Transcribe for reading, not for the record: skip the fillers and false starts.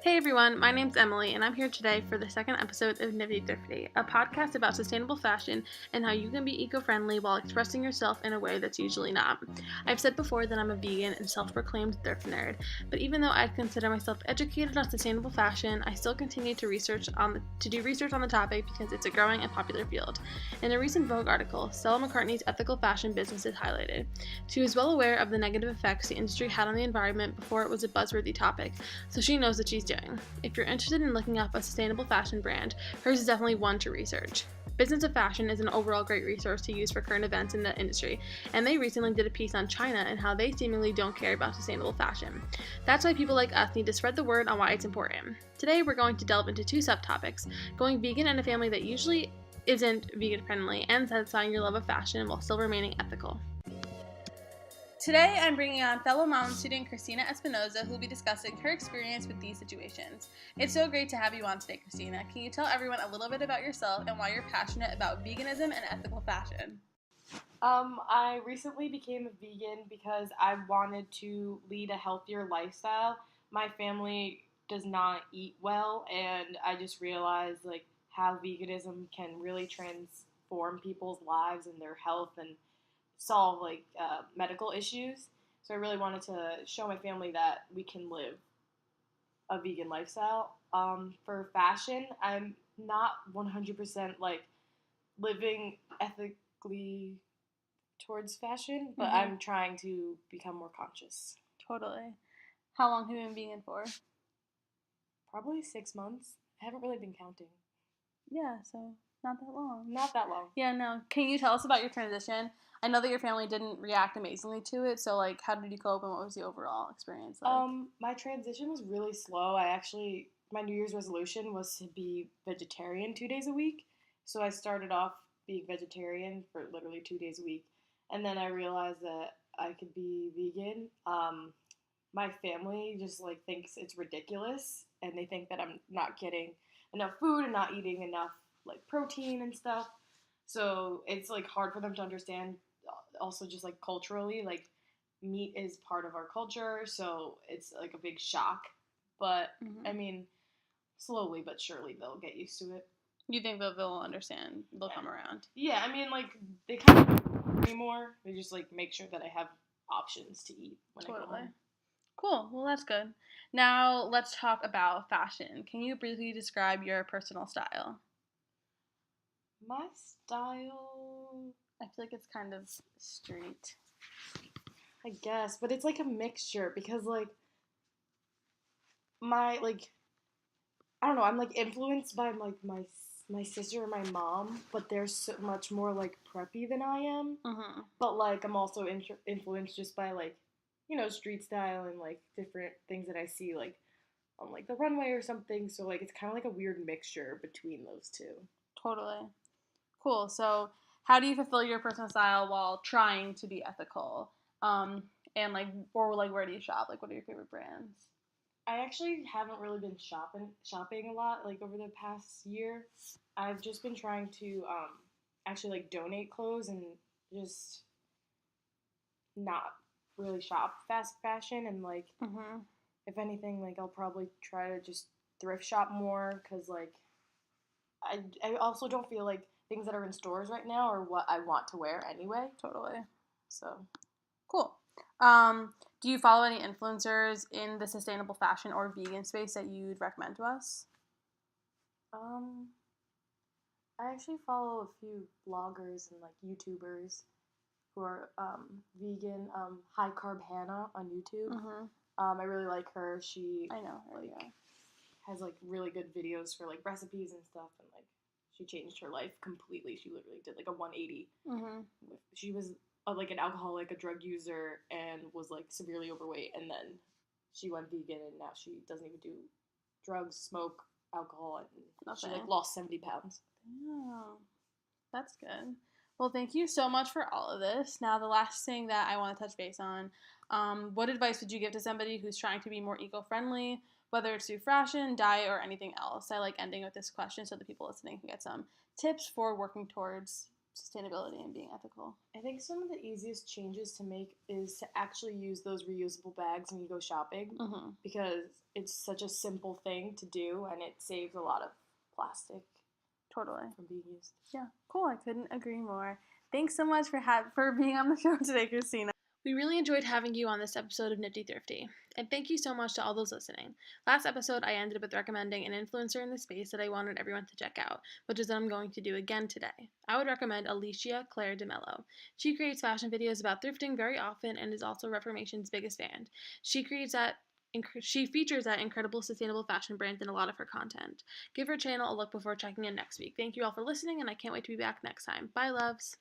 Hey everyone, my name's Emily, and I'm here today for the second episode of Nifty Thrifty, a podcast about sustainable fashion and how you can be eco-friendly while expressing yourself in a way that's usually not. I've said before that I'm a vegan and self-proclaimed thrift nerd, but even though I'd consider myself educated on sustainable fashion, I still continue to do research on the topic because it's a growing and popular field. In a recent Vogue article, Stella McCartney's ethical fashion business is highlighted. She was well aware of the negative effects the industry had on the environment before it was a buzzworthy topic, so she knows what she's doing. If you're interested in looking up a sustainable fashion brand, hers is definitely one to research. Business of Fashion is an overall great resource to use for current events in the industry, and they recently did a piece on China and how they seemingly don't care about sustainable fashion. That's why people like us need to spread the word on why it's important. Today we're going to delve into two subtopics: going vegan in a family that usually isn't vegan friendly, and satisfying your love of fashion while still remaining ethical. Today, I'm bringing on fellow mom student Christina Espinoza, who will be discussing her experience with these situations. It's so great to have you on today, Christina. Can you tell everyone a little bit about yourself and why you're passionate about veganism and ethical fashion? I recently became a vegan because I wanted to lead a healthier lifestyle. My family does not eat well, and I just realized how veganism can really transform people's lives and their health and solve medical issues. So I really wanted to show my family that we can live a vegan lifestyle. For fashion, I'm not 100% living ethically towards fashion, but I'm trying to become more conscious. Totally. How long have you been vegan for? Probably 6 months. I haven't really been counting. Yeah, so not that long. Not that long. Yeah, no. Can you tell us about your transition? I know that your family didn't react amazingly to it, so how did you cope and what was the overall experience like? My transition was really slow. My New Year's resolution was to be vegetarian 2 days a week. So I started off being vegetarian for literally 2 days a week. And then I realized that I could be vegan. My family just thinks it's ridiculous, and they think that I'm not getting enough food and not eating enough protein and stuff. So it's hard for them to understand. Also, just culturally, meat is part of our culture, so it's a big shock. But I mean, slowly but surely they'll get used to it. You think that they'll understand? They'll come around? Yeah, I mean, they kind of don't anymore. They just make sure that I have options to eat when I go home. Cool. Well, that's good. Now, let's talk about fashion. Can you briefly describe your personal style? My style, I feel like it's kind of street. I guess, but it's a mixture because my I don't know, I'm influenced by my sister and my mom, but they're so much more preppy than I am. Mm-hmm. But I'm also influenced just by street style and different things that I see on the runway or something. So it's kind of a weird mixture between those two. Totally. Cool. So, how do you fulfill your personal style while trying to be ethical? And where do you shop? What are your favorite brands? I actually haven't really been shopping a lot over the past year. I've just been trying to actually donate clothes and just not really shop fast fashion, and if anything I'll probably try to just thrift shop more because I also don't feel like things that are in stores right now are what I want to wear anyway. Totally. So Cool. Do you follow any influencers in the sustainable fashion or vegan space that you'd recommend to us? I actually follow a few bloggers and YouTubers who are vegan. High Carb Hannah on YouTube. Mm-hmm. I really like her. She I know her, has really good videos for recipes and stuff, and she changed her life completely. She literally did a 180. Mm-hmm. She was an alcoholic, a drug user, and was severely overweight, and then she went vegan, and now she doesn't even do drugs, smoke, alcohol, and she lost 70 pounds. Oh, that's good. Well, thank you so much for all of this. Now, the last thing that I want to touch base on, what advice would you give to somebody who's trying to be more eco-friendly, whether it's through fashion, diet, or anything else? I like ending with this question so the people listening can get some tips for working towards sustainability and being ethical. I think some of the easiest changes to make is to actually use those reusable bags when you go shopping Mm-hmm. because it's such a simple thing to do and it saves a lot of plastic Totally. from being used. Yeah, cool. I couldn't agree more. Thanks so much for being on the show today, Christina. We really enjoyed having you on this episode of Nifty Thrifty, and thank you so much to all those listening. Last episode, I ended with recommending an influencer in the space that I wanted everyone to check out, which is what I'm going to do again today. I would recommend Alicia Claire DeMello. She creates fashion videos about thrifting very often and is also Reformation's biggest fan. She features that incredible sustainable fashion brand in a lot of her content. Give her channel a look before checking in next week. Thank you all for listening, and I can't wait to be back next time. Bye, loves!